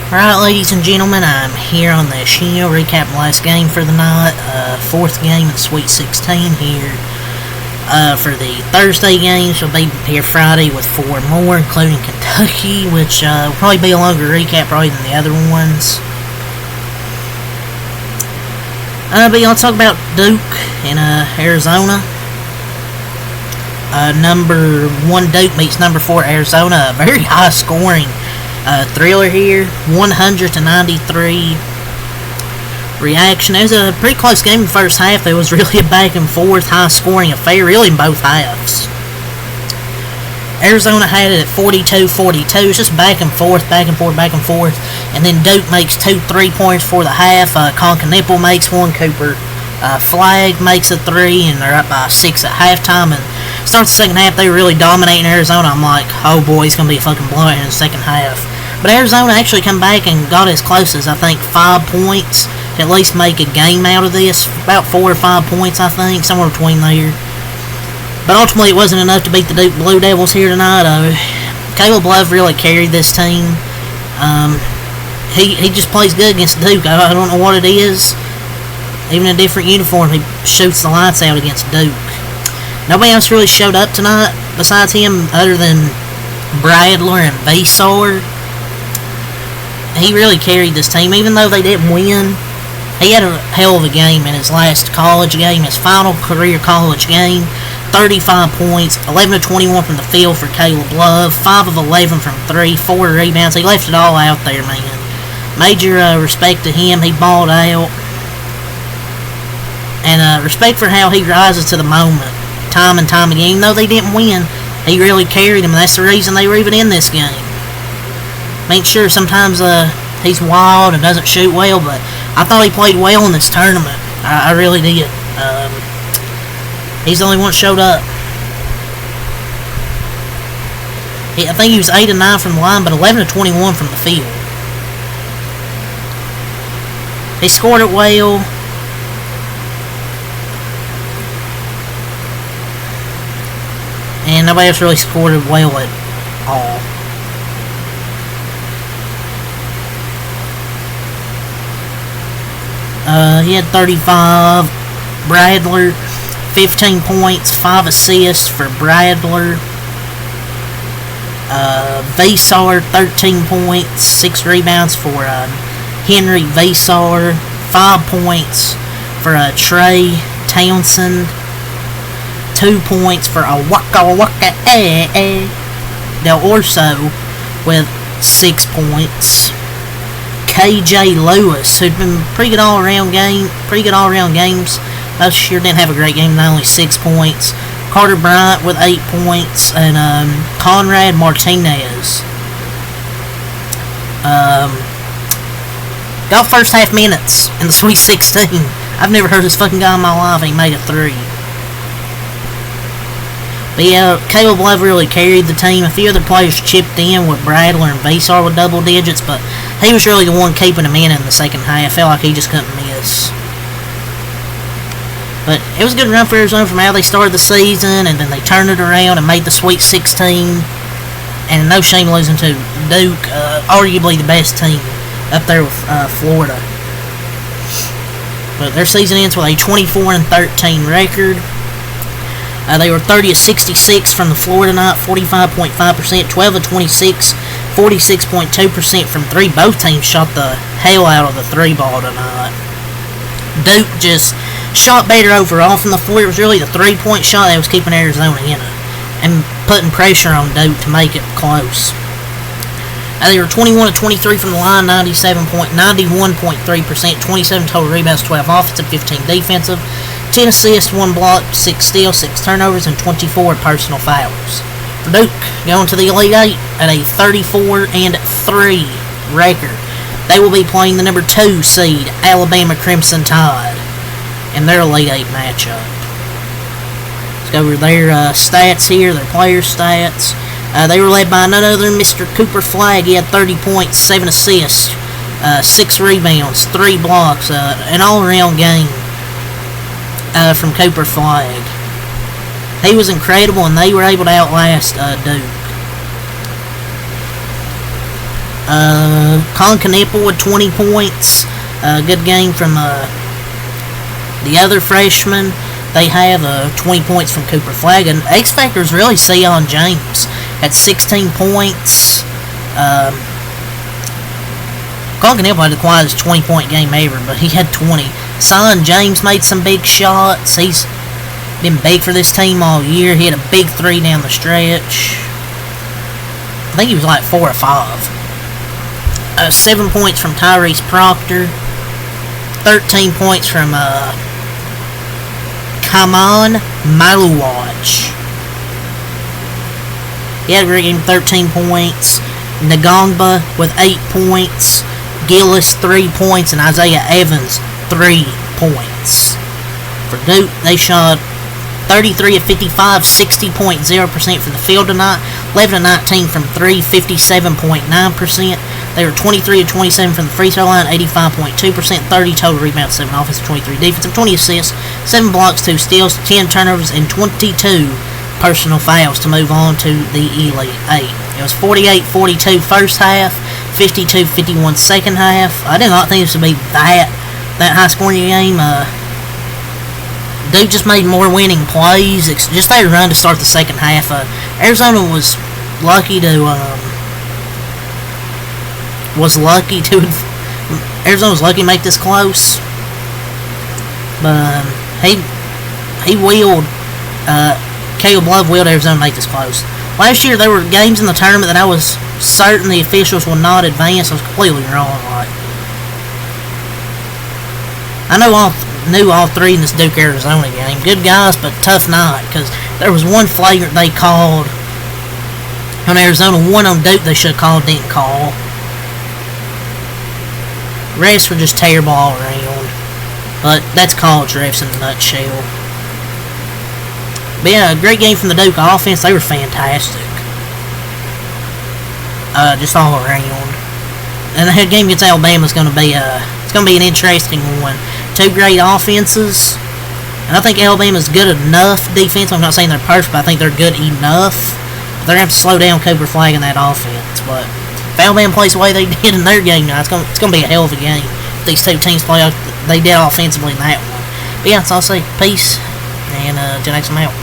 Alright, ladies and gentlemen, I'm here on the Ncaa recap last game for the night. Fourth game in Sweet 16 here. For the Thursday games, we'll be here Friday with 4 more, including Kentucky, which will probably be a longer recap probably than the other ones. But I'll talk about Duke in Arizona. Number 1 Duke meets number 4 Arizona. A very high scoring thriller here, 100-93 reaction. It was a pretty close game in the first half. It was really a back and forth, high scoring affair, really in both halves. Arizona had it at 42-42. It's just back and forth, back and forth, back and forth. And then Duke makes 2 3-pointers for the half. Concanipple makes one. Cooper Flag makes a 3, and they're up by 6 at halftime. And starts the second half, they were really dominating Arizona. I'm like, oh boy, it's going to be a fucking blowout in the second half. But Arizona actually come back and got as close as, I think, 5 points to at least make a game out of this. About 4 or 5 points, I think, somewhere between there. But ultimately, it wasn't enough to beat the Duke Blue Devils here tonight. Caleb Love really carried this team. He just plays good against Duke. I don't know what it is. Even in a different uniform, he shoots the lights out against Duke. Nobody else really showed up tonight besides him other than Bradler and Vasar. He really carried this team, even though they didn't win. He had a hell of a game in his last college game, his final career college game. 35 points, 11-21 from the field for Caleb Love, 5 of 11 from 3, 4 rebounds. He left it all out there, man. Major respect to him. He balled out. And respect for how he rises to the moment, time and time again. Even though they didn't win, he really carried them. That's the reason they were even in this game. I mean, sure, sometimes he's wild and doesn't shoot well, but I thought he played well in this tournament. I really did. He's the only one that showed up. I think he was 8 and 9 from the line, but 11 to 21 from the field. He scored it well. And nobody else really scored it well at all. He had 35. Bradler, 15 points, 5 assists for Bradler. Vasar, 13 points, 6 rebounds for Henry Vasar. 5 points for Trey Townsend. 2 points for Waka Del Orso with 6 points. KJ Lewis, who'd been pretty good all-around games. Last year didn't have a great game, not only 6 points. Carter Bryant with 8 points, and Conrad Martinez. Got first half minutes in the Sweet 16. I've never heard this fucking guy in my life, and he made a 3. But yeah, Caleb Love really carried the team. A few other players chipped in with Bradler and Vasar with double digits, but he was really the one keeping them in the second half. Felt like he just couldn't miss. But it was a good run for Arizona from how they started the season, and then they turned it around and made the Sweet 16. And no shame losing to Duke, arguably the best team up there with Florida. But their season ends with a 24-13 record. They were 30 of 66 from the floor tonight, 45.5%, 12 of 26, 46.2% from 3. Both teams shot the hell out of the 3 ball tonight. Duke just shot better overall from the floor. It was really the 3-point shot that was keeping Arizona in it and putting pressure on Duke to make it close. They were 21 of 23 from the line, 91.3%, 27 total rebounds, 12 offensive, 15 defensive. 10 assists, 1 block, 6 steals, 6 turnovers, and 24 personal fouls. For Duke, going to the Elite 8 at a 34-3 record. They will be playing the number 2 seed, Alabama Crimson Tide, in their Elite 8 matchup. Let's go over their stats here, their player stats. They were led by none other than Mr. Cooper Flag. He had 30 points, 7 assists, 6 rebounds, 3 blocks, an all-around game. From Cooper Flag. He was incredible, and they were able to outlast Duke. Concanipple with 20 points. Good game from the other freshmen. They have 20 points from Cooper Flagg. And X Factor is really Sion James at 16 points. Concanipple had the quietest 20-point game ever, but he had 20. Sion James made some big shots. He's been big for this team all year. He had a big 3 down the stretch. I think he was like 4 or 5. 7 points from Tyrese Proctor. 13 points from Kaman Maluwaj. He had a great game, 13 points. Ngongba with 8 points. Gillis 3 points, and Isaiah Evans 3 points. For Duke, they shot 33 of 55, 60.0% from the field tonight. 11 of 19 from 3, 57.9%. They were 23 of 27 from the free throw line, 85.2%. 30 total rebounds, 7 offensive, 23 defensive, 20 assists, 7 blocks, 2 steals, 10 turnovers, and 22 personal fouls to move on to the Elite 8. It was 48-42 first half, 52-51 second half. I did not think this would be that high scoring game. Duke just made more winning plays. Just they run to start the second half. Arizona was lucky to make this close, but he willed. Caleb Love willed Arizona to make this close. Last year there were games in the tournament that I was certain the officials would not advance. I was completely wrong. I knew all 3 in this Duke-Arizona game. Good guys, but tough night, because there was one flagrant they called on Arizona, one on Duke they should have called, didn't call. Refs were just terrible all around, but that's college refs in a nutshell. But yeah, a great game from the Duke offense. They were fantastic. Just all around. And the game against Alabama is going to be an interesting one. 2 great offenses, and I think Alabama's good enough defense. I'm not saying they're perfect, but I think they're good enough. They're going to have to slow down Cooper Flagg in that offense. But if Alabama plays the way they did in their game now, it's going to be a hell of a game. If these two teams play like they did offensively in that one. But yeah, so I'll say peace, and till next time out.